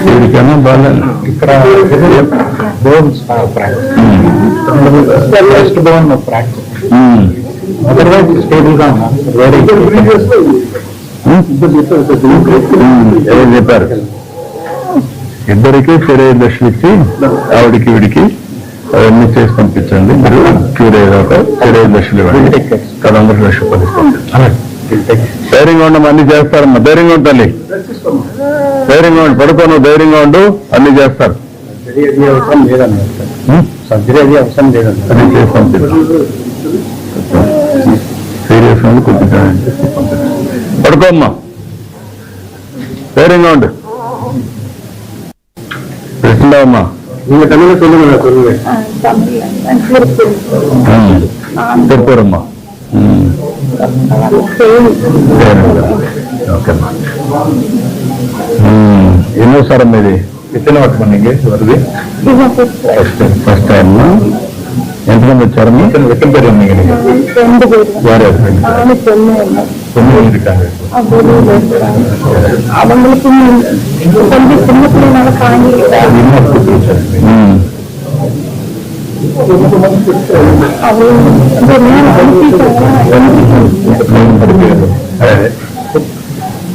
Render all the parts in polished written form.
వీడికేమో బాగా ఇక్కడ bones first bone practice otherwise stable గా ఉన్నా చెప్పారు. ఇద్దరికి చెరై దశలు ఇచ్చి ఆవిడికి వీడికి అవన్నీ చేసి పంపించండి. మీరు క్యూర్ అయ్యేదాకా చెరై దశలు ఇవ్వండి. 100 లక్షలు పంపిస్తాం. ధైర్యంగా ఉండము, అన్ని చేస్తారమ్మా. ధైర్యంగా ఉండాలి, ధైర్యంగా ఉండి పడుకోను, ధైర్యంగా ఉండు, అన్ని చేస్తారు. సర్జరీ అది అవసరం లేదన్న. అన్ని చేసి పంపిస్తాం. సీరియస్ ఉంది, కొద్దిగా పడుకోమ్మా, ధైర్యంగా ఉండు. పెట్టిందామమ్మా, చెప్పారమ్మా. ఓకేమ్మా. ఎన్నోసారమ్మా ఇది? First time. ఎంతమంది వచ్చారమ్మా?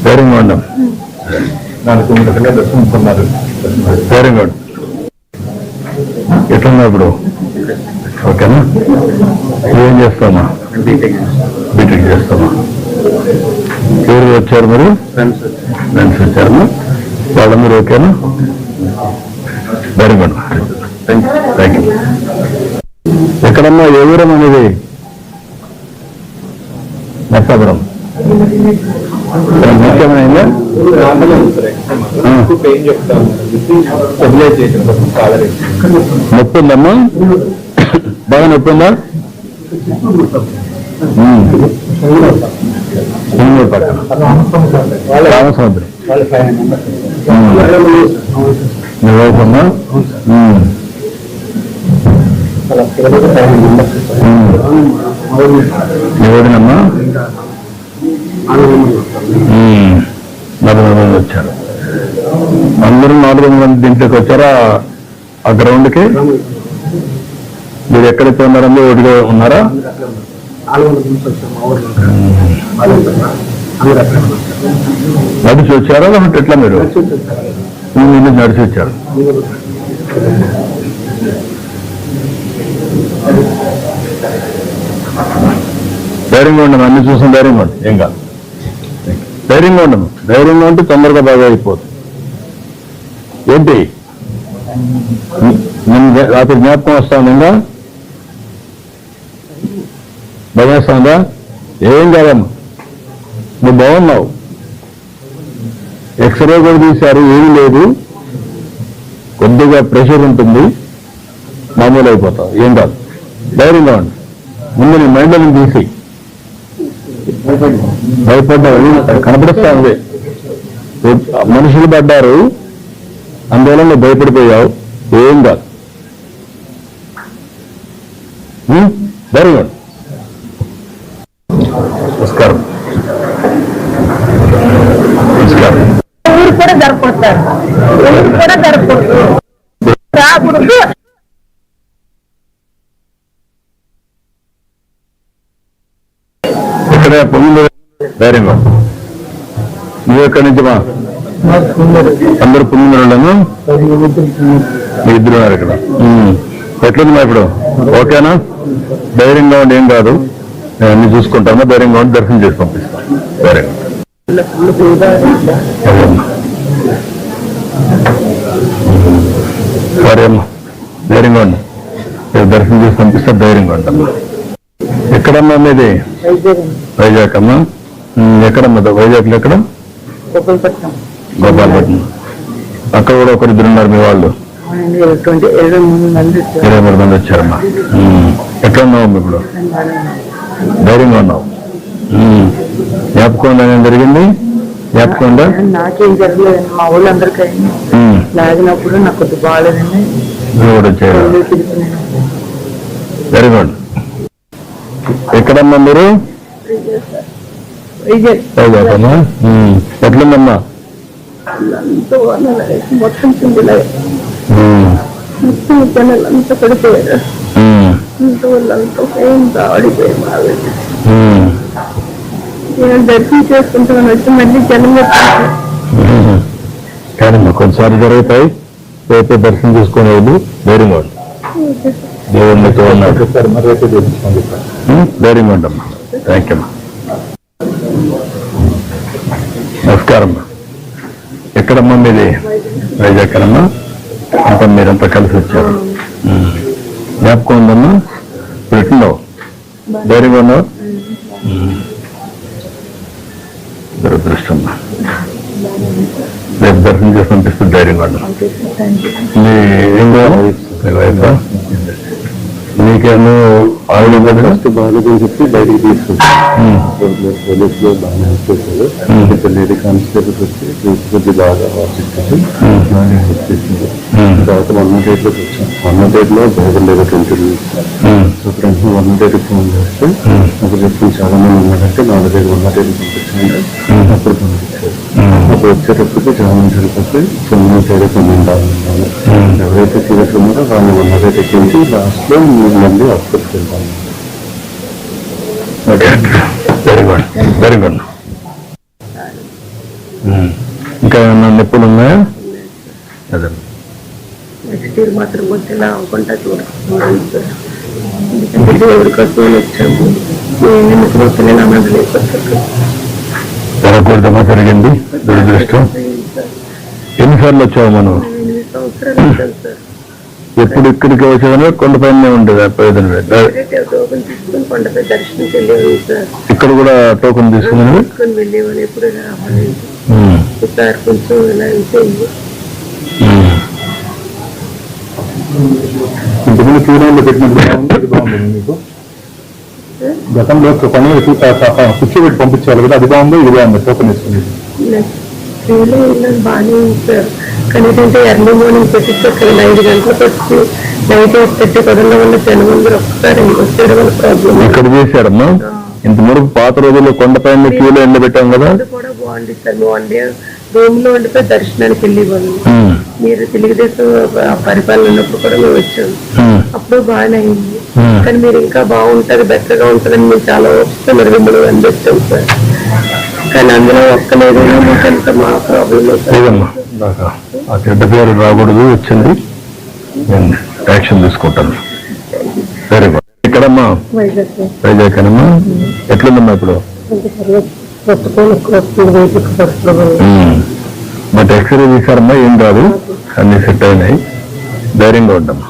ధైర్యంగా ఉండం. 4 దర్శించుకున్నారు. ధైర్యంగా ఉండు. ఎట్లున్నా ఇప్పుడు? ఓకేనా? ఏం చేస్తామా? బీటెక్ చేస్తామా? ఎవరు వచ్చారు? మరి ఫ్రెండ్స్ వచ్చారమ్మా. వాళ్ళందరూ ఓకేనా? ధైర్యంగా ఉండు. Thank you. ఎక్కడమ్మా? ఏ ఊరం అనేది? నర్సాపురం. ముఖ్యమైనదా? నొప్పి ఉందమ్మా? బాగా నొప్పి ఉందా? పక్కన రామసముద్రం. నిర్వహించమ్మా. ఎవరినమ్మా? 400 మంది వచ్చారు. అందరూ 400 మంది దీంట్లోకి వచ్చారా? ఆ గ్రౌండ్కి మీరు ఎక్కడైతే ఉన్నారో ఒకటిగా ఉన్నారా? నడిచి వచ్చారా లేకపోతే ఎట్లా? మీరు నడిచి వచ్చారు. ధైర్యంగా ఉండము, అన్ని చూసిన ధైర్యంగా ఉండు. ఏం కాదు, ధైర్యంగా ఉండము. ధైర్యంగా ఉంటే తొందరగా బాగా అయిపోతుంది. ఏంటి రాత్రి జ్ఞాపకం వస్తాను? ఇంకా భయం వస్తుందా? ఏం కాదమ్మా, నువ్వు బాగున్నావు. ఎక్స్రే కూడా తీశారు, ఏమీ లేదు. కొద్దిగా ప్రెషర్ ఉంటుంది, మామూలు అయిపోతావు. ఏం కాదు, ధైర్యంగా ఉండు. ముందు నీ మైండ్లో తీసి భయపడ్డావు కనపడుస్తా ఉంది. మనుషులు పడ్డారు, అందువల్ల నువ్వు భయపడిపోయావు. ఏం కాదు, ధైర్యంగా. నమస్కారం. నమస్కారం. ఇక్కడ పొంగు ధైర్యంగా. నువ్వు ఎక్కడి నుంచి మా? అందరూ పొంగులను మీ ఇద్దరు ఉన్నారు ఇక్కడ. ఎట్లుంది మా ఇప్పుడు? ఓకేనా? ధైర్యంగా ఉండి, ఏం కాదు, నేను అన్ని చూసుకుంటాను. ధైర్యంగా ఉండి దర్శనం చేసి పంపిస్తాను. ధైర్యంగా సరే అమ్మా, ధైర్యంగా ఉండి దర్శనం చేసి పంపిస్తా. ధైర్యంగా ఉంటాను. ఎక్కడమ్మా మీది? వైజాగ్ అమ్మా. ఎక్కడమ్మా వైజాగ్లో? ఎక్కడ? గోపాలపట్నం. అక్కడ కూడా ఒకరిద్దరు ఉన్నారు మీ వాళ్ళు? 23 మంది వచ్చారమ్మా. ఎట్లా ఉన్నావు ఇప్పుడు? ధైర్యంగా ఉన్నావు. జ్ఞాపకం ఏం జరిగింది? జ్ఞాపకం ఉందా? నాకేం జరగలేదు, మా ఊళ్ళందరికీ లాగినప్పుడు నాకు కొద్ది బాగాలేదండి. Very good. ఎక్కడమ్మా మీరు? వైజాగ్ అమ్మా. ఎట్లుందమ్మా? అంతా వాళ్ళ మొత్తం చిందులే ఉమ్, మొత్తం జనాలు అంతా పడిపోయారు. ఉమ్, అంతా వాళ్ళంతా ఏం ఆడిపోయారు బాగా. ఉమ్, నేను దర్శనం చేసుకుంటామని వచ్చి మళ్ళీ జనం వచ్చారు. ఉమ్. కానీ కొన్నిసార్లు జరుగుతాయి. రేపే దర్శనం చేసుకునేది ధైర్యం వాడు దేవుడితో ఉన్నాడు. ధైర్యం ఉండమ్మా. థ్యాంక్ యూ అమ్మా. నమస్కారం అమ్మా. ఎక్కడమ్మా మీది? వైజాగ్ అమ్మా. అంతా మీరంతా కలిసి వచ్చారు. జ్ఞాపకం ఉందమ్మా? ఇప్పుడు ఎట్లున్నావు? ధైర్యంగా ఉన్నావు? దురదృష్టం. రేపు దర్శనం చేసి పంపిస్తుంది ధైర్యంగా ఉన్నావు. మీ ఏం కావాలి? మీ వైఫ్ నీకేమో ఆవిడ ఫస్ట్ బాగాలేదని చెప్పి బయటికి తీసుకొచ్చాను. పోలీస్ లో బాగా హెల్ప్ చేశారు. లేడీ కానిస్టేబుల్ వచ్చి కొద్ది బాగా ఆశిస్తారు. బాగా హెల్ప్ చేసింది. తర్వాత 108 లోకి వచ్చాం. 108 లో బైబుల్ లేదు 20 minutes. సో ఫ్రెండ్స్ 108 ఫోన్ చేస్తే అప్పుడు చెప్పింది చాలా మంది ఉన్నారంటే 4 108 పంపించండి. అప్పుడు పంపించారు. అప్పుడు వచ్చేటప్పటికి చాలా మంది సరిపోతే 9 బాగున్నారు. ఎవరైతే సీరియస్ ఉన్నారో వాళ్ళు 108 ఎక్కించి లాస్ట్ లో మళ్ళీ హాస్పిటల్కి వెళ్తాను. Very good, very good. ఇంకా ఏమన్నా నొప్పులు ఉన్నాయా? అదే నెక్స్ట్ ఇయర్ మాత్రం వచ్చేలా అవ్వకుండా చూడాలి సార్. ఎందుకంటే దేవుడి కోసం వచ్చాము. ఎందుకు వస్తలే అన్నది లేకపోతే జరగకూడదమ్మా. జరిగింది దురదృష్టం. ఎన్నిసార్లు వచ్చావు మనం? 8 సంవత్సరాలు వచ్చాను సార్. ఎప్పుడు ఇక్కడికి వచ్చామో కొండపైనే ఉండేది. టోకన్ తీసుకుని కొండపై దర్శనంకి వెళ్ళేవాళ్ళు సార్. ఇక్కడ కూడా టోకన్ తీసుకుని తీసుకొని వెళ్ళేవాళ్ళు. ఎప్పుడు రావాలి సార్. కొంచెం ఇలా అయిపోయింది. ఇంతకుముందు క్యూరాన్లో పెట్టినప్పుడు బాగుంది మీకు. గతంలో కొన్ని కూర్చోబెట్టి పంపించాలి కదా, అది బాగుందో ఇది బాగుంది? టోకన్ తీసుకుని ఫ్రీలో వెళ్ళాను బాగానే ఉంది సార్. కానీ ఏంటంటే ఎర్లీ మార్నింగ్ పెట్టించారు 5 గంటలకు వచ్చి నైట్ 8:30 పదకొండు వల్ల జనం అందరూ ఒక్కసారి వచ్చేయడం వల్ల ప్రాబ్లం. ఇక్కడ చేశారమ్మా. ఇంత మురుగు పాత రోజుల్లో కొండపైన క్యూలో ఎండబెట్టాం కదా. అది కూడా బాగుంది సార్. మేము 1 డే రూమ్ లో ఉండిపోయి దర్శనానికి వెళ్ళేవాళ్ళు. మీరు తెలుగుదేశం పరిపాలన ఉన్నప్పుడు కూడా మేము వచ్చాము. అప్పుడు బాగానే అయింది. కానీ మీరు ఇంకా బాగుంటారు, బెటర్ గా ఉంటుందని మేము చాలా వస్తున్నారు. మిమ్మల్ని అందిస్తాం సార్. కానీ అందులో ఒక్కలేదు మాకంత మా ప్రాబ్లం లేదమ్మా. ఆ చెడ్డ పేరు రాకూడదు. వచ్చింది, నేను యాక్షన్ తీసుకుంటాను. Very good. ఇక్కడమ్మా వైజాగ్ అనమ్మా. ఎట్లుందమ్మా ఇప్పుడు? బట్ ఎక్స్రే తీసారమ్మా, ఏం కాదు, అన్ని సెట్ అయినాయి. ధైర్యంగా ఉండమ్మా.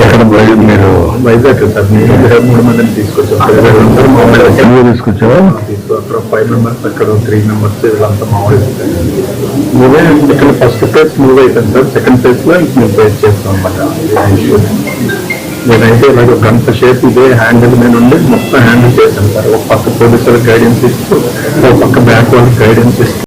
ఎక్కడ మీరు? వైజాగ్ సార్. మీరు 3 మందిని తీసుకొచ్చారు. తీసుకొచ్చావా? 5 members అక్కడ 3 members వీళ్ళంతా మామూలు మూవే. ఇక్కడ ఫస్ట్ ఫేజ్ మూవ్ అయిపోయింది సార్. సెకండ్ ఫేజ్ లో మేము ఫేస్ చేస్తాం అన్నమాట. నేనైతే ఇలాగ గంట షేప్ ఇదే హ్యాండిల్ మీద ఉండి మొత్తం హ్యాండిల్ చేశాను సార్. ఒక పక్క పోలీసులకు గైడెన్స్ ఇస్తూ, ఒక పక్క బ్యాంక్ వాళ్ళకి గైడెన్స్ ఇస్తూ